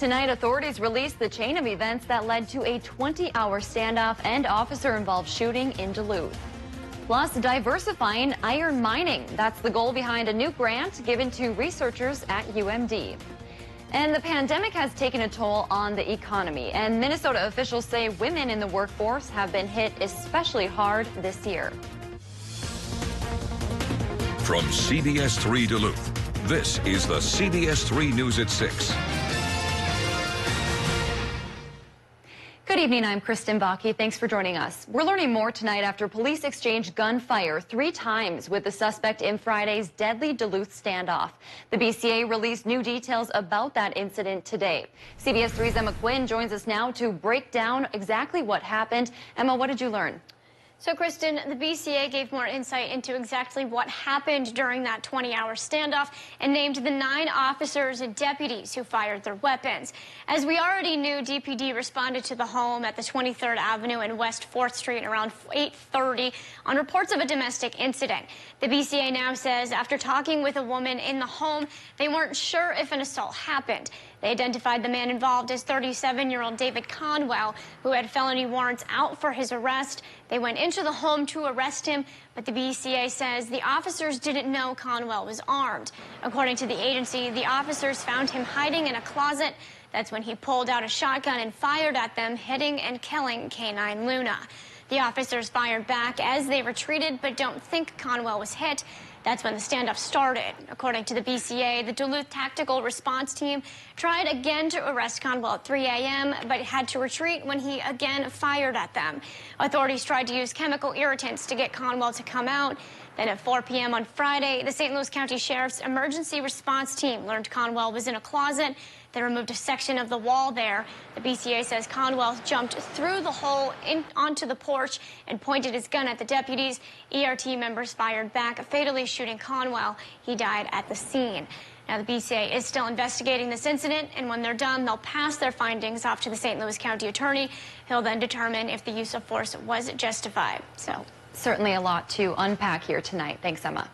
Tonight, authorities released the chain of events that led to a 20-hour standoff and officer-involved shooting in Duluth. Plus, diversifying iron mining. That's the goal behind a new grant given to researchers at UMD. And the pandemic has taken a toll on the economy, and Minnesota officials say women in the workforce have been hit especially hard this year. From CBS3 Duluth, this is the CBS3 News at 6. Good evening, I'm Kristen Bakke. Thanks for joining us. We're learning more tonight after police exchanged gunfire 3 times with the suspect in Friday's deadly Duluth standoff. The BCA released new details about that incident today. CBS 3's Emma Quinn joins us now to break down exactly what happened. Emma, what did you learn? So, Kristen, the BCA gave more insight into exactly what happened during that 20-hour standoff and named the 9 officers and deputies who fired their weapons. As we already knew, DPD responded to the home at the 23rd Avenue and West 4th Street around 8:30 on reports of a domestic incident. The BCA now says after talking with a woman in the home, they weren't sure if an assault happened. They identified the man involved as 37-year-old David Conwell, who had felony warrants out for his arrest. They went into the home to arrest him, but the BCA says the officers didn't know Conwell was armed. According to the agency, the officers found him hiding in a closet. That's when he pulled out a shotgun and fired at them, hitting and killing K9 Luna. The officers fired back as they retreated, but don't think Conwell was hit. That's when the standoff started. According to the BCA, the Duluth Tactical Response Team tried again to arrest Conwell at 3 a.m., but had to retreat when he again fired at them. Authorities tried to use chemical irritants to get Conwell to come out. Then at 4 p.m. on Friday, the St. Louis County Sheriff's Emergency Response Team learned Conwell was in a closet. They removed a section of the wall there. The BCA says Conwell jumped through the hole onto the porch and pointed his gun at the deputies. ERT members fired back, fatally shooting Conwell. He died at the scene. Now, the BCA is still investigating this incident, and when they're done, they'll pass their findings off to the St. Louis County Attorney. He'll then determine if the use of force was justified. So, certainly a lot to unpack here tonight. Thanks, Emma.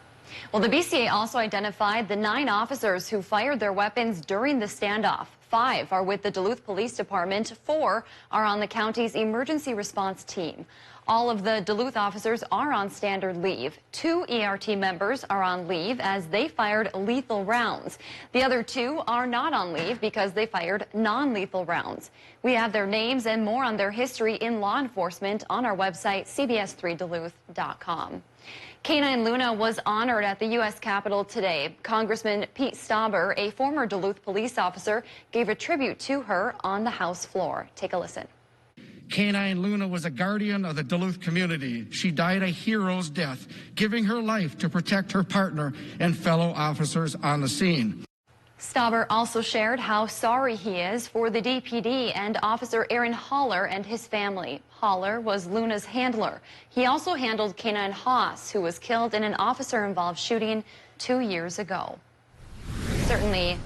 Well, the BCA also identified the 9 officers who fired their weapons during the standoff. 5 are with the Duluth Police Department. 4 are on the county's emergency response team. All of the Duluth officers are on standard leave. 2 ERT members are on leave as they fired lethal rounds. The other 2 are not on leave because they fired non-lethal rounds. We have their names and more on their history in law enforcement on our website, cbs3duluth.com. K9 Luna was honored at the U.S. Capitol today. Congressman Pete Stauber, a former Duluth police officer, gave a tribute to her on the House floor. Take a listen. K9 Luna was a guardian of the Duluth community. She died a hero's death, giving her life to protect her partner and fellow officers on the scene. Stauber also shared how sorry he is for the DPD and Officer Aaron Haller and his family. Haller was Luna's handler. He also handled K9 Haas, who was killed in an officer-involved shooting 2 years ago. Certainly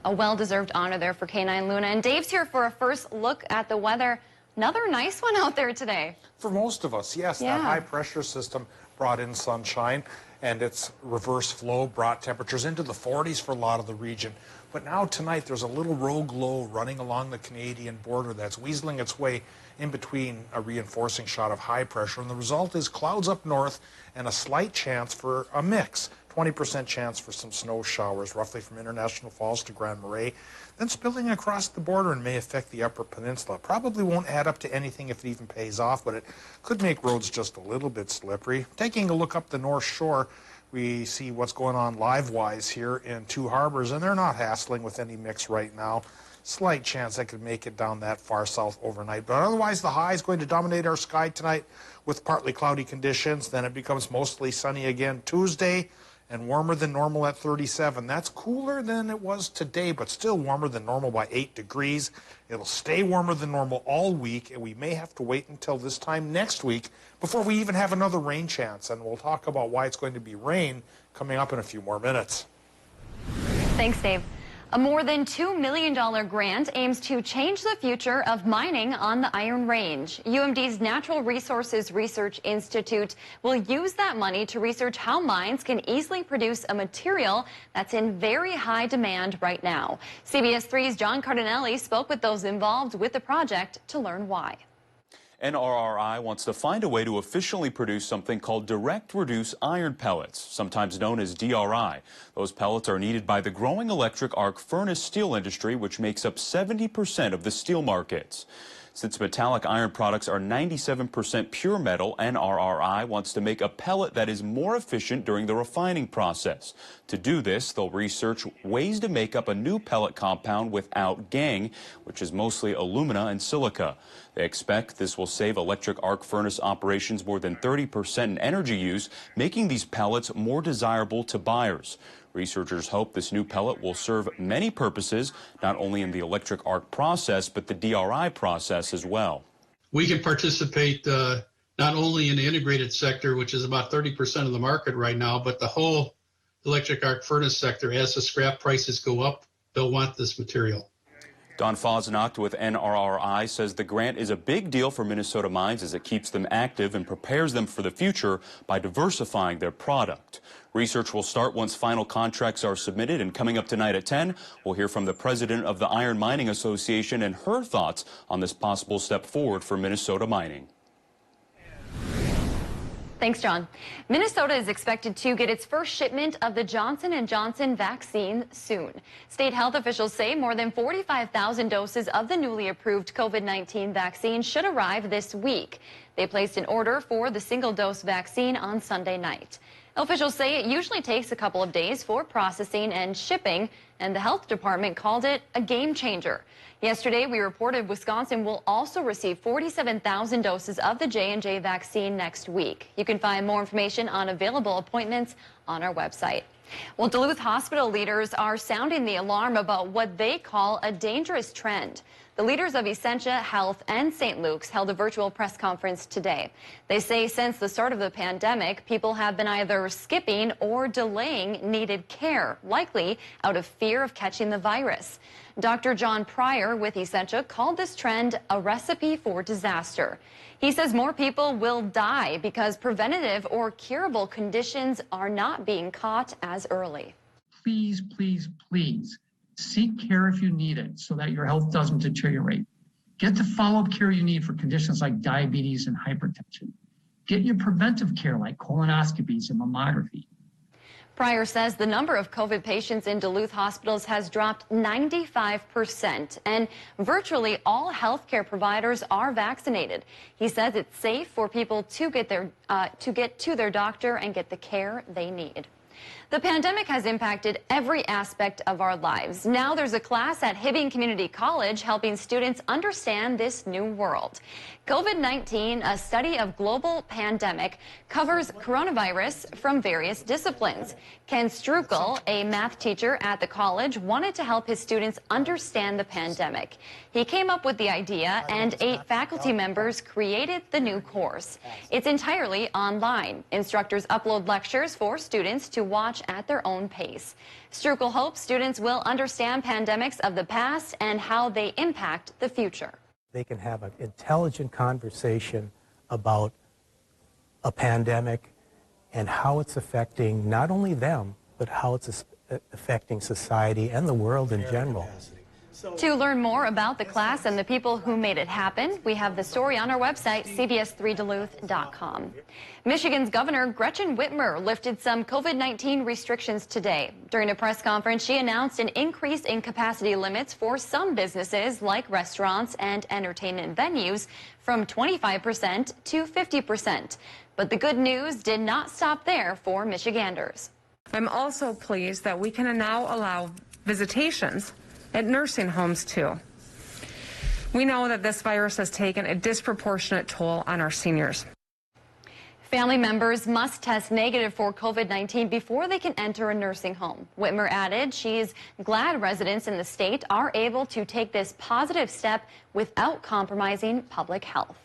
a well-deserved honor there for K9 Luna. And Dave's here for a first look at the weather. Another nice one out there today. For most of us, yes. Yeah. That high-pressure system brought in sunshine, and its reverse flow brought temperatures into the 40s for a lot of the region. But now tonight there's a little rogue low running along the Canadian border that's weaseling its way in between a reinforcing shot of high pressure, and the result is clouds up north and a slight chance for a mix. 20% chance for some snow showers, roughly from International Falls to Grand Marais, then spilling across the border and may affect the Upper Peninsula. Probably won't add up to anything if it even pays off, but it could make roads just a little bit slippery. Taking a look up the North Shore, we see what's going on live-wise here in Two Harbors, and they're not hassling with any mix right now. Slight chance I could make it down that far south overnight, but otherwise the high is going to dominate our sky tonight with partly cloudy conditions. Then it becomes mostly sunny again Tuesday, and warmer than normal at 37. That's cooler than it was today, but still warmer than normal by 8 degrees. It'll stay warmer than normal all week, and we may have to wait until this time next week before we even have another rain chance. And we'll talk about why it's going to be rain coming up in a few more minutes. Thanks, Dave. A more than $2 million grant aims to change the future of mining on the Iron Range. UMD's Natural Resources Research Institute will use that money to research how mines can easily produce a material that's in very high demand right now. CBS 3's John Cardinelli spoke with those involved with the project to learn why. NRRI wants to find a way to efficiently produce something called direct reduce iron pellets, sometimes known as DRI. Those pellets are needed by the growing electric arc furnace steel industry, which makes up 70% of the steel markets. Since metallic iron products are 97% pure metal, NRRI wants to make a pellet that is more efficient during the refining process. To do this, they'll research ways to make up a new pellet compound without gangue, which is mostly alumina and silica. They expect this will save electric arc furnace operations more than 30% in energy use, making these pellets more desirable to buyers. Researchers hope this new pellet will serve many purposes, not only in the electric arc process, but the DRI process as well. We can participate not only in the integrated sector, which is about 30% of the market right now, but the whole electric arc furnace sector. As the scrap prices go up, they'll want this material. Don Fosnacht with NRRI says the grant is a big deal for Minnesota mines as it keeps them active and prepares them for the future by diversifying their product. Research will start once final contracts are submitted, and coming up tonight at 10, we'll hear from the president of the Iron Mining Association and her thoughts on this possible step forward for Minnesota mining. Thanks, John. Minnesota is expected to get its first shipment of the Johnson & Johnson vaccine soon. State health officials say more than 45,000 doses of the newly approved COVID-19 vaccine should arrive this week. They placed an order for the single-dose vaccine on Sunday night. Officials say it usually takes a couple of days for processing and shipping, and the health department called it a game changer. Yesterday, we reported Wisconsin will also receive 47,000 doses of the J&J vaccine next week. You can find more information on available appointments on our website. Well, Duluth hospital leaders are sounding the alarm about what they call a dangerous trend. The leaders of Essentia Health and St. Luke's held a virtual press conference today. They say since the start of the pandemic, people have been either skipping or delaying needed care, likely out of fear of catching the virus. Dr. John Pryor with Essentia called this trend a recipe for disaster. He says more people will die because preventative or curable conditions are not being caught as early. Please, please, please seek care if you need it so that your health doesn't deteriorate. Get the follow-up care you need for conditions like diabetes and hypertension. Get your preventive care like colonoscopies and mammography. Pryor says the number of COVID patients in Duluth hospitals has dropped 95%, and virtually all healthcare providers are vaccinated. He says it's safe for people to get to their doctor and get the care they need. The pandemic has impacted every aspect of our lives. Now there's a class at Hibbing Community College helping students understand this new world. COVID-19, a study of global pandemic, covers coronavirus from various disciplines. Ken Strukel, a math teacher at the college, wanted to help his students understand the pandemic. He came up with the idea, and 8 faculty members created the new course. It's entirely online. Instructors upload lectures for students to watch at their own pace. Strukel hopes students will understand pandemics of the past and how they impact the future. They can have an intelligent conversation about a pandemic and how it's affecting not only them, but how it's affecting society and the world in general. To learn more about the class and the people who made it happen, we have the story on our website, CBS3Duluth.com. Michigan's Governor Gretchen Whitmer lifted some COVID-19 restrictions today. During a press conference, she announced an increase in capacity limits for some businesses like restaurants and entertainment venues from 25% to 50%. But the good news did not stop there for Michiganders. I'm also pleased that we can now allow visitations at nursing homes too. We know that this virus has taken a disproportionate toll on our seniors. Family members must test negative for COVID-19 before they can enter a nursing home. Whitmer added she's glad residents in the state are able to take this positive step without compromising public health.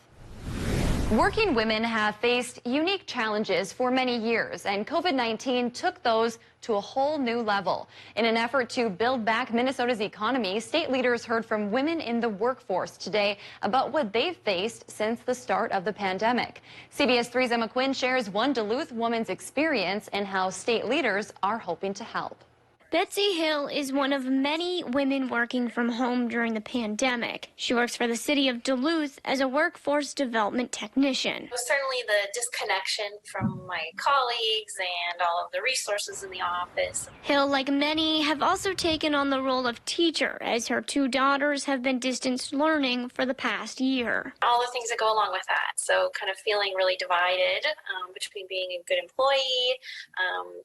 Working women have faced unique challenges for many years, and COVID-19 took those to a whole new level. In an effort to build back Minnesota's economy, state leaders heard from women in the workforce today about what they've faced since the start of the pandemic. CBS 3's Emma Quinn shares one Duluth woman's experience and how state leaders are hoping to help. Betsy Hill is one of many women working from home during the pandemic. She works for the city of Duluth as a workforce development technician. It was certainly the disconnection from my colleagues and all of the resources in the office. Hill, like many, have also taken on the role of teacher as her two daughters have been distance learning for the past year. All the things that go along with that. So kind of feeling really divided between being a good employee,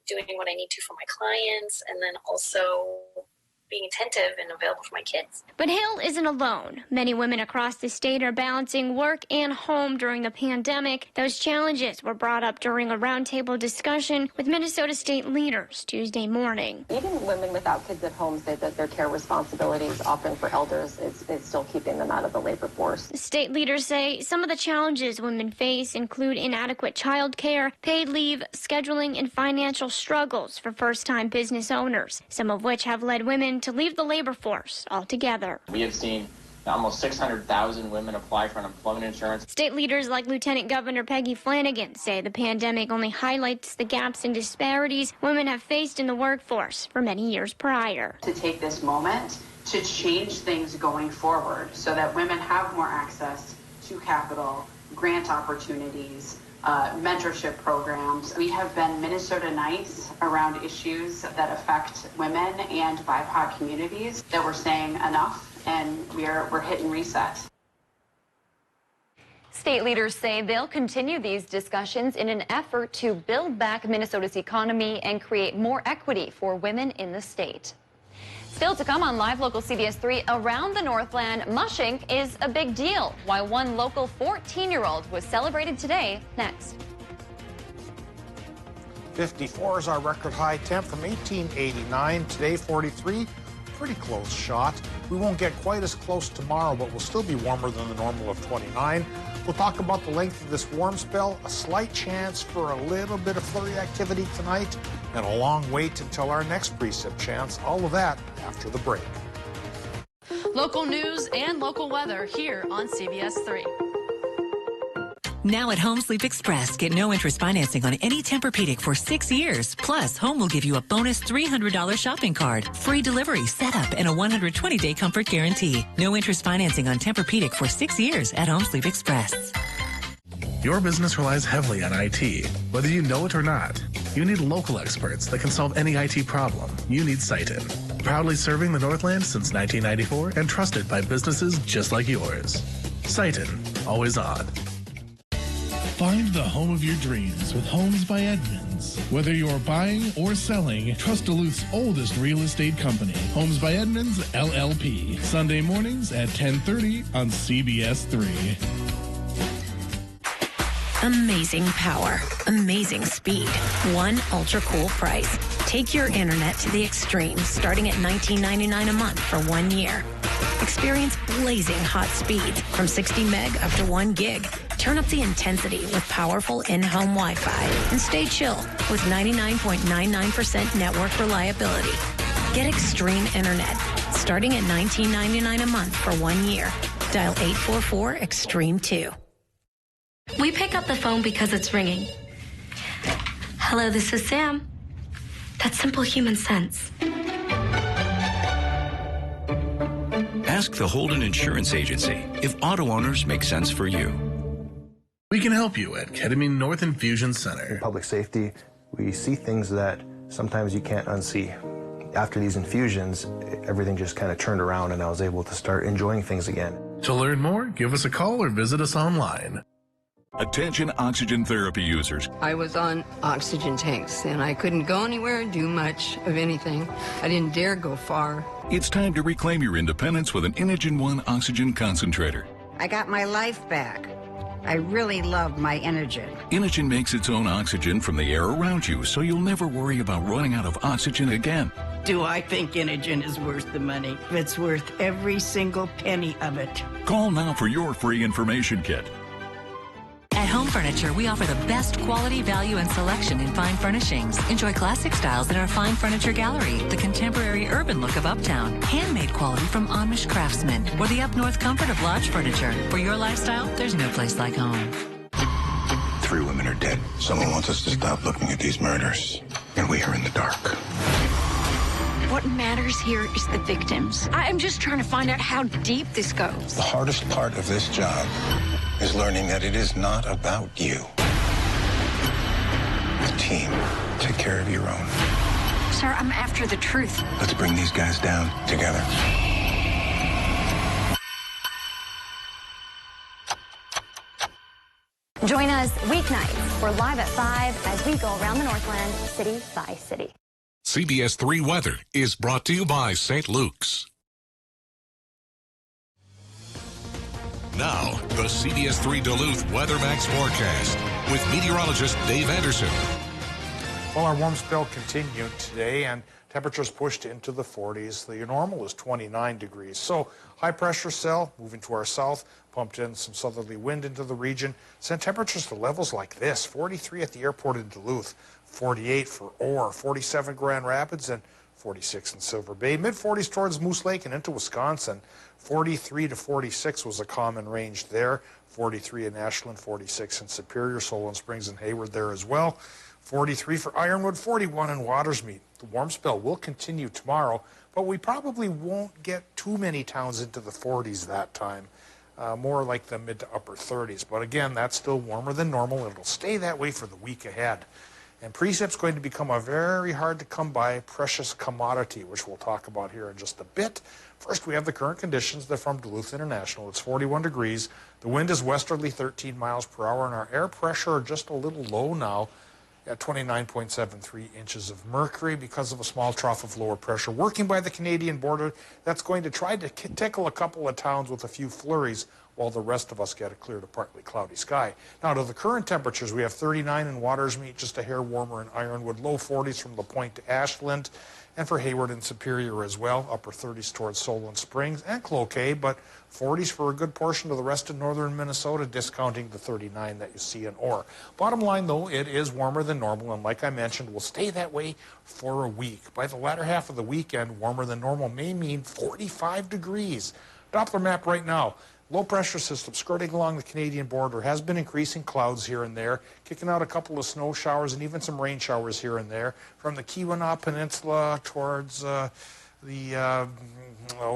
doing what I need to for my clients, and then also being attentive and available for my kids. But Hill isn't alone. Many women across the state are balancing work and home during the pandemic. Those challenges were brought up during a roundtable discussion with Minnesota state leaders Tuesday morning. Even women without kids at home say that their care responsibilities, often for elders, is still keeping them out of the labor force. State leaders say some of the challenges women face include inadequate child care, paid leave, scheduling, and financial struggles for first-time business owners, some of which have led women to leave the labor force altogether. We have seen almost 600,000 women apply for unemployment insurance. State leaders like Lieutenant Governor Peggy Flanagan say the pandemic only highlights the gaps and disparities women have faced in the workforce for many years prior. To take this moment to change things going forward so that women have more access to capital, grant opportunities, mentorship programs. We have been Minnesota nice around issues that affect women and BIPOC communities that we're saying enough, and we're hitting reset. State leaders say they'll continue these discussions in an effort to build back Minnesota's economy and create more equity for women in the state. Still to come on Live Local CBS 3, around the Northland, mushing is a big deal. Why one local 14-year-old was celebrated today, next. 54 is our record high temp from 1889. Today, 43. Pretty close shot. We won't get quite as close tomorrow, but we'll still be warmer than the normal of 29. We'll talk about the length of this warm spell, a slight chance for a little bit of flurry activity tonight, and a long wait until our next precip chance. All of that after the break. Local news and local weather here on CBS 3. Now at Home Sleep Express, get no interest financing on any Tempur-Pedic for 6 years. Plus, Home will give you a bonus $300 shopping card, free delivery, setup, and a 120-day comfort guarantee. No interest financing on Tempur-Pedic for 6 years at Home Sleep Express. Your business relies heavily on IT. Whether you know it or not, you need local experts that can solve any IT problem. You need Citin. Proudly serving the Northland since 1994 and trusted by businesses just like yours. Citin, always on. Find the home of your dreams with Homes by Edmunds. Whether you're buying or selling, trust Duluth's oldest real estate company, Homes by Edmunds, LLP. Sunday mornings at 10:30 on CBS 3. Amazing power, amazing speed, one ultra cool price. Take your internet to the extreme, starting at $19.99 a month for 1 year. Experience blazing hot speeds from 60 meg up to 1 gig. Turn up the intensity with powerful in-home Wi-Fi and stay chill with 99.99% network reliability. Get extreme internet starting at $19.99 a month for 1 year. Dial 844-EXTREME2. We pick up the phone because it's ringing. Hello, this is Sam. That's simple human sense. Ask the Holden Insurance Agency if auto owners make sense for you. We can help you at Ketamine North Infusion Center. In public safety, we see things that sometimes you can't unsee. After these infusions, everything just kind of turned around and I was able to start enjoying things again. To learn more, give us a call or visit us online. Attention oxygen therapy users. I was on oxygen tanks and I couldn't go anywhere, do much of anything. I didn't dare go far. It's time to reclaim your independence with an Inogen 1 oxygen concentrator. I got my life back. I really love my Inogen. Inogen makes its own oxygen from the air around you, so you'll never worry about running out of oxygen again. Do I think Inogen is worth the money? It's worth every single penny of it. Call now for your free information kit. Furniture, we offer the best quality, value, and selection in fine furnishings. Enjoy classic styles in our fine furniture gallery, the contemporary urban look of Uptown, handmade quality from Amish craftsmen, or the up-north comfort of lodge furniture. For your lifestyle, there's no place like home. 3 women are dead. Someone wants us to stop looking at these murders, and we are in the dark. What matters here is the victims. I'm just trying to find out how deep this goes. The hardest part of this job is learning that it is not about you. A team. Take care of your own. Sir, I'm after the truth. Let's bring these guys down together. Join us weeknights. We're live at 5 as we go around the Northland, city by city. CBS 3 weather is brought to you by St. Luke's. Now, the CBS 3 Duluth WeatherMax forecast with meteorologist Dave Anderson. Well, our warm spell continued today, and temperatures pushed into the 40s. The normal is 29 degrees. So high pressure cell moving to our south, pumped in some southerly wind into the region, sent temperatures to levels like this: 43 at the airport in Duluth, 48 for Orr, 47 Grand Rapids, and 46 in Silver Bay. Mid-40s towards Moose Lake and into Wisconsin. 43 to 46 was a common range there. 43 in Ashland, 46 in Superior, Solon Springs and Hayward there as well. 43 for Ironwood, 41 in Watersmeet. The warm spell will continue tomorrow, but we probably won't get too many towns into the 40s that time. More like the mid to upper 30s. But again, that's still warmer than normal. It'll stay that way for the week ahead. And precip's going to become a very hard to come by precious commodity, which we'll talk about here in just a bit. First, we have the current conditions. They're from Duluth International. It's 41 degrees. The wind is westerly 13 miles per hour, and our air pressure just a little low now at 29.73 inches of mercury because of a small trough of lower pressure working by the Canadian border. That's going to try to tickle a couple of towns with a few flurries while the rest of us get a clear to partly cloudy sky. Now to the current temperatures, we have 39 in Watersmeet, just a hair warmer in Ironwood, low 40s from La Pointe to Ashland, and for Hayward and Superior as well, upper 30s towards Solon Springs and Cloquet, but 40s for a good portion of the rest of northern Minnesota, discounting the 39 that you see in Orr. Bottom line, though, it is warmer than normal, and like I mentioned, will stay that way for a week. By the latter half of the weekend, warmer than normal may mean 45 degrees. Doppler map right now. Low pressure system skirting along the Canadian border has been increasing clouds here and there, kicking out a couple of snow showers and even some rain showers here and there from the Keweenaw Peninsula towards the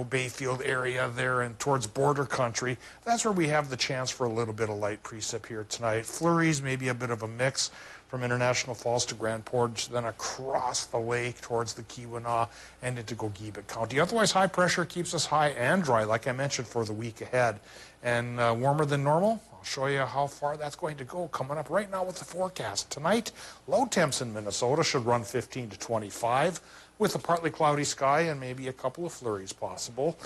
Bayfield area there and towards border country. That's where we have the chance for a little bit of light precip here tonight. Flurries, maybe a bit of a mix from International Falls to Grand Portage, then across the lake towards the Keweenaw and into Gogebic County. Otherwise, high pressure keeps us high and dry, like I mentioned, for the week ahead. And warmer than normal. I'll show you how far that's going to go coming up right now with the forecast. Tonight, low temps in Minnesota should run 15 to 25 with a partly cloudy sky and maybe a couple of flurries possible.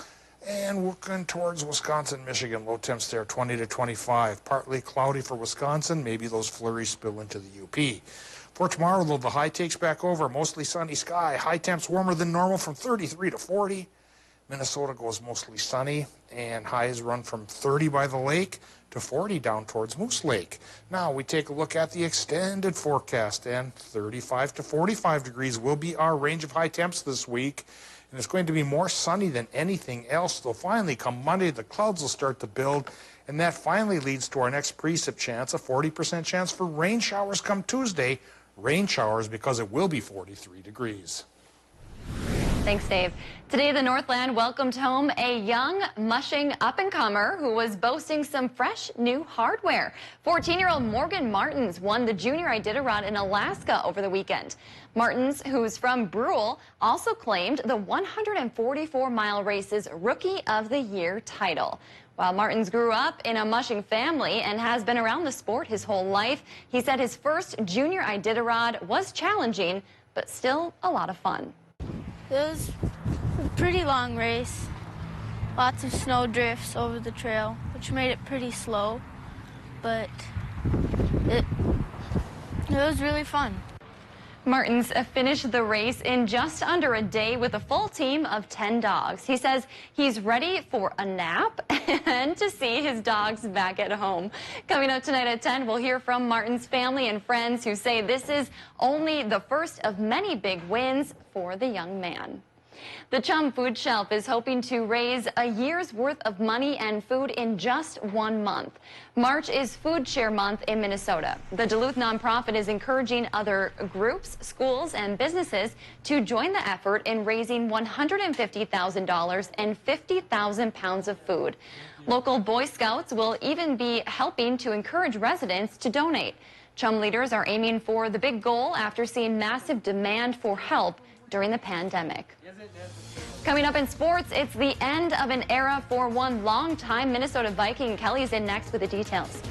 And working towards Wisconsin, Michigan, low temps there, 20 to 25. Partly cloudy for Wisconsin. Maybe those flurries spill into the UP. For tomorrow, though, the high takes back over. Mostly sunny sky. High temps warmer than normal from 33 to 40. Minnesota goes mostly sunny, and highs run from 30 by the lake to 40 down towards Moose Lake. Now we take a look at the extended forecast, and 35 to 45 degrees will be our range of high temps this week. And it's going to be more sunny than anything else. Though finally, come Monday, the clouds will start to build, and that finally leads to our next precip chance, a 40% chance for rain showers come Tuesday. Rain showers because it will be 43 degrees. Thanks, Dave. Today, the Northland welcomed home a young, mushing up-and-comer who was boasting some fresh new hardware. 14-year-old Morgan Martins won the Junior Iditarod in Alaska over the weekend. Martins, who's from Brule, also claimed the 144-mile race's Rookie of the Year title. While Martins grew up in a mushing family and has been around the sport his whole life, he said his first Junior Iditarod was challenging, but still a lot of fun. It was a pretty long race. Lots of snow drifts over the trail, which made it pretty slow, but it was really fun. Martins finished the race in just under a day with a full team of 10 dogs. He says he's ready for a nap and to see his dogs back at home. Coming up tonight at 10, we'll hear from Martins' family and friends who say this is only the first of many big wins for the young man. The Chum Food Shelf is hoping to raise a year's worth of money and food in just 1 month. March is Food Share Month in Minnesota. The Duluth nonprofit is encouraging other groups, schools, and businesses to join the effort in raising $150,000 and 50,000 pounds of food. Local Boy Scouts will even be helping to encourage residents to donate. Chum leaders are aiming for the big goal after seeing massive demand for help during the pandemic. Coming up in sports, it's the end of an era for one longtime Minnesota Viking. Kelly's in next with the details.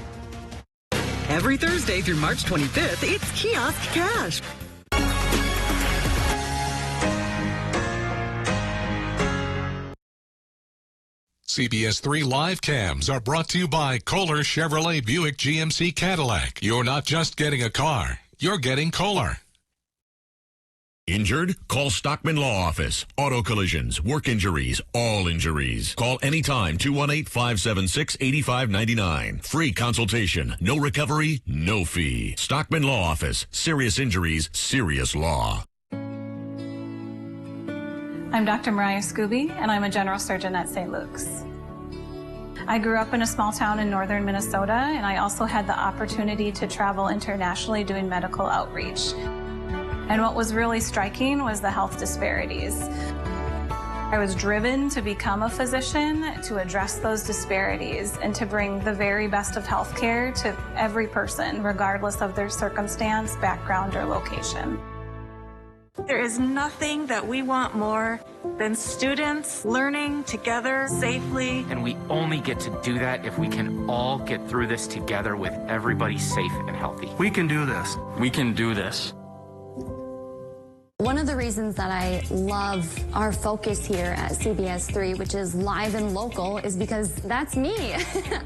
Every Thursday through March 25th, it's Kiosk Cash. CBS3 live cams are brought to you by Kohler Chevrolet Buick GMC Cadillac. You're not just getting a car, you're getting Kohler. Injured? Call Stockman Law Office. Auto collisions, work injuries, all injuries. Call anytime, 218-576-8599. Free consultation, no recovery, no fee. Stockman Law Office. Serious injuries, serious law. I'm Dr. Mariah Scooby, and I'm a general surgeon at St. Luke's. I grew up in a small town in northern Minnesota, and I also had the opportunity to travel internationally doing medical outreach. And what was really striking was the health disparities. I was driven to become a physician to address those disparities and to bring the very best of healthcare to every person, regardless of their circumstance, background, or location. There is nothing that we want more than students learning together safely. And we only get to do that if we can all get through this together with everybody safe and healthy. We can do this. We can do this. One of the reasons that I love our focus here at CBS3, which is live and local, is because that's me.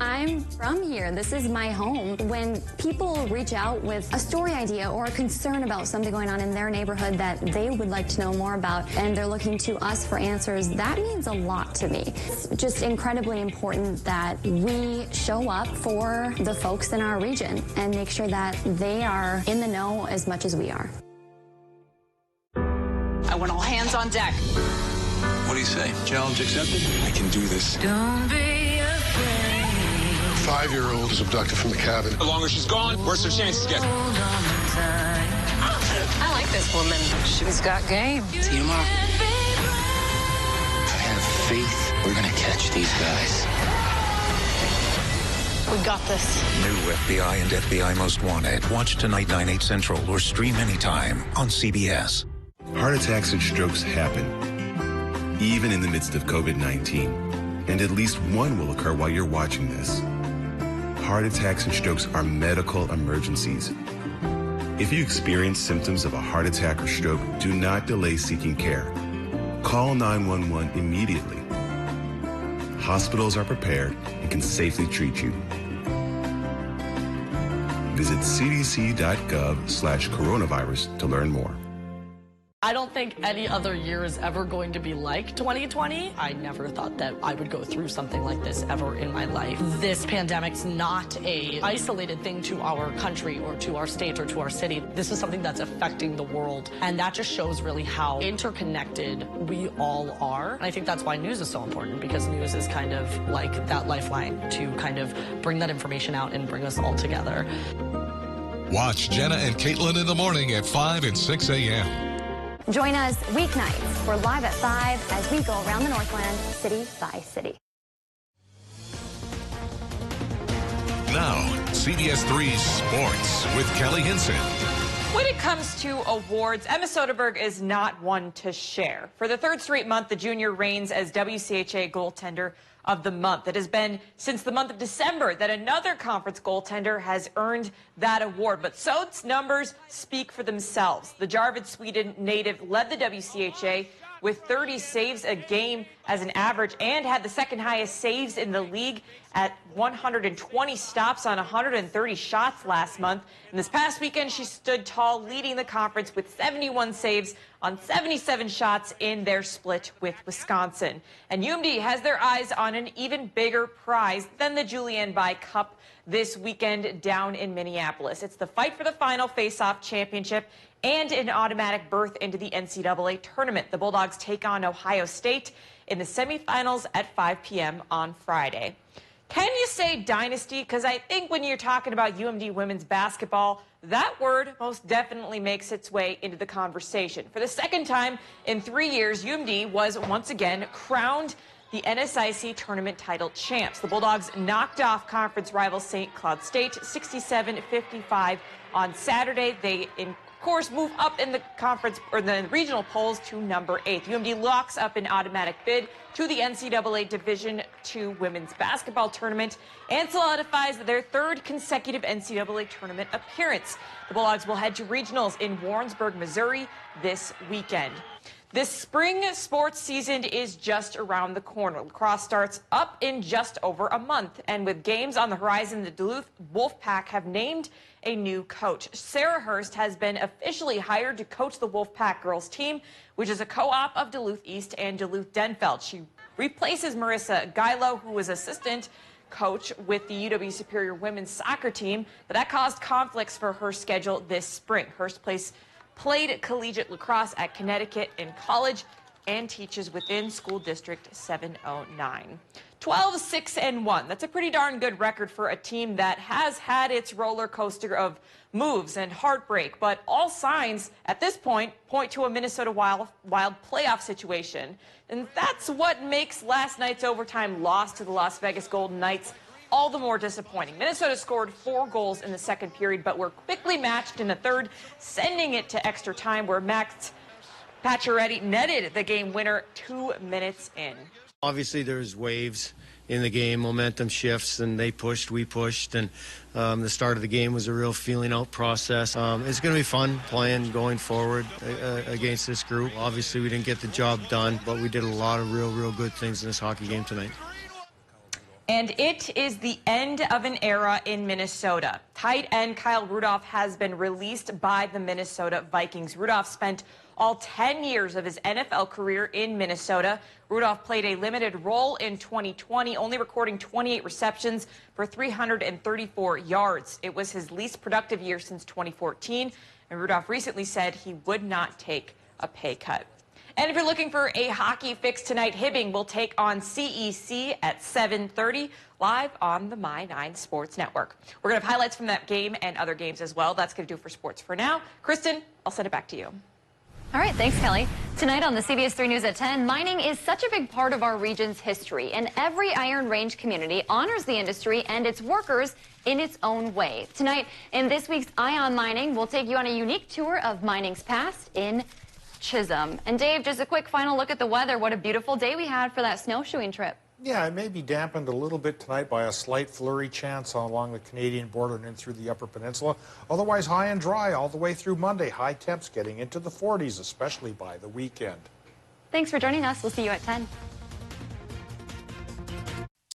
I'm from here. This is my home. When people reach out with a story idea or a concern about something going on in their neighborhood that they would like to know more about, and they're looking to us for answers, that means a lot to me. It's just incredibly important that we show up for the folks in our region and make sure that they are in the know as much as we are. I want all hands on deck. What do you say? Challenge accepted? I can do this. Don't be afraid. 5-year-old is abducted from the cabin. The longer she's gone, worse her chances get. I like this woman. She's got game. See you tomorrow. I have faith we're gonna catch these guys. We got this. New FBI and FBI Most Wanted. Watch tonight 9/8 Central or stream anytime on CBS. Heart attacks and strokes happen, even in the midst of COVID-19, and at least one will occur while you're watching this. Heart attacks and strokes are medical emergencies. If you experience symptoms of a heart attack or stroke, do not delay seeking care. Call 911 immediately. Hospitals are prepared and can safely treat you. Visit cdc.gov/coronavirus to learn more. I don't think any other year is ever going to be like 2020. I never thought that I would go through something like this ever in my life. This pandemic's not an isolated thing to our country or to our state or to our city. This is something that's affecting the world. And that just shows really how interconnected we all are. And I think that's why news is so important, because news is kind of like that lifeline to kind of bring that information out and bring us all together. Watch Jenna and Caitlin in the morning at 5 and 6 a.m. Join us weeknights. We're live at 5 as we go around the Northland, city by city. Now, CBS3 Sports with Kelly Hinson. When it comes to awards, Emma Soderberg is not one to share. For the third straight month, the junior reigns as WCHA Goaltender of the Month. It has been since the month of December that another conference goaltender has earned that award. But Sod's numbers speak for themselves. The Jarvid, Sweden native led the WCHA with 30 saves a game as an average and had the second highest saves in the league at 120 stops on 130 shots last month. And this past weekend, she stood tall, leading the conference with 71 saves on 77 shots in their split with Wisconsin. And UMD has their eyes on an even bigger prize than the Julianne Bai Cup this weekend down in Minneapolis. It's the fight for the final face-off championship and an automatic berth into the NCAA tournament. The Bulldogs take on Ohio State in the semifinals at 5 p.m. on Friday. Can you say dynasty? Because I think when you're talking about UMD women's basketball, that word most definitely makes its way into the conversation. For the second time in 3 years, UMD was once again crowned the NSIC tournament title champs. The Bulldogs knocked off conference rival St. Cloud State 67-55 on Saturday. They, of course, move up in the conference or the regional polls to number 8. UMD locks up an automatic bid to the NCAA Division II women's basketball tournament and solidifies their third consecutive NCAA tournament appearance. The Bulldogs will head to regionals in Warrensburg, Missouri this weekend. This spring sports season is just around the corner. Lacrosse starts up in just over a month. And with games on the horizon, the Duluth Wolfpack have named a new coach. Sarah Hurst has been officially hired to coach the Wolfpack girls team, which is a co-op of Duluth East and Duluth Denfeld. She replaces Marissa Gilo, who was assistant coach with the UW Superior women's soccer team, but that caused conflicts for her schedule this spring. Hurst played collegiate lacrosse at Connecticut in college and teaches within School District 709. 12-6-1. That's a pretty darn good record for a team that has had its roller coaster of moves and heartbreak, but all signs at this point point to a Minnesota Wild playoff situation. And that's what makes last night's overtime loss to the Las Vegas Golden Knights all the more disappointing. Minnesota scored 4 goals in the second period, but were quickly matched in the third, sending it to extra time where Max Pacioretty netted the game winner 2 minutes in. Obviously, there's waves in the game, momentum shifts, and they pushed, we pushed, and the start of the game was a real feeling out process. It's going to be fun playing going forward against this group. Obviously, we didn't get the job done, but we did a lot of real good things in this hockey game tonight. And it is the end of an era in Minnesota. Tight end Kyle Rudolph has been released by the Minnesota Vikings. Rudolph spent all 10 years of his NFL career in Minnesota. Rudolph played a limited role in 2020, only recording 28 receptions for 334 yards. It was his least productive year since 2014, and Rudolph recently said he would not take a pay cut. And if you're looking for a hockey fix tonight, Hibbing will take on CEC at 7:30 live on the My9 Sports Network. We're going to have highlights from that game and other games as well. That's going to do for sports for now. Kristen, I'll send it back to you. All right, thanks, Kelly. Tonight on the CBS3 News at 10, mining is such a big part of our region's history, and every Iron Range community honors the industry and its workers in its own way. Tonight, in this week's Eye on Mining, we'll take you on a unique tour of mining's past in Chisholm. And Dave, just a quick final look at the weather. What a beautiful day we had for that snowshoeing trip. Yeah, it may be dampened a little bit tonight by a slight flurry chance along the Canadian border and in through the Upper Peninsula. Otherwise high and dry all the way through Monday. High temps getting into the 40s, especially by the weekend. Thanks for joining us. We'll see you at 10.